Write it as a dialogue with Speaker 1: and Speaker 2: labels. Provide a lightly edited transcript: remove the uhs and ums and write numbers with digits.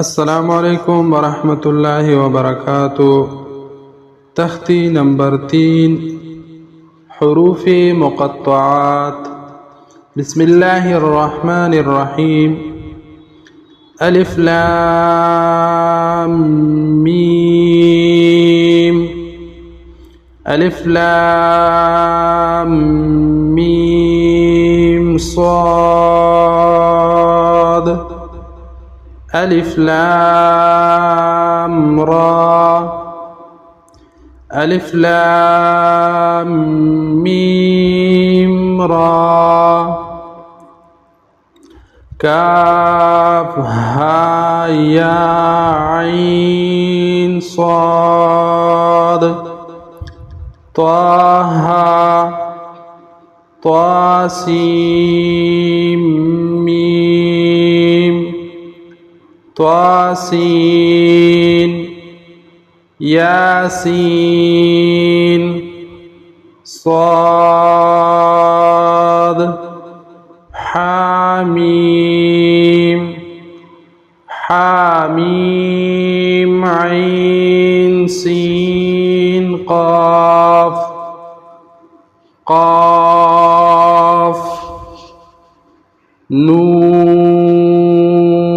Speaker 1: السلام علیکم ورحمۃ اللہ وبرکاتہ۔ تختی نمبر 3، حروف مقطعات۔ بسم اللہ الرحمن الرحیم۔ الف لام میم، الف لام میم صاد، ألف لام را، ألف لام ميم را، كاف ها يا عين صاد، طه طا سين ميم، طاسين، ياسين، صاد، حاميم، حاميم عين سين قاف، قاف، نون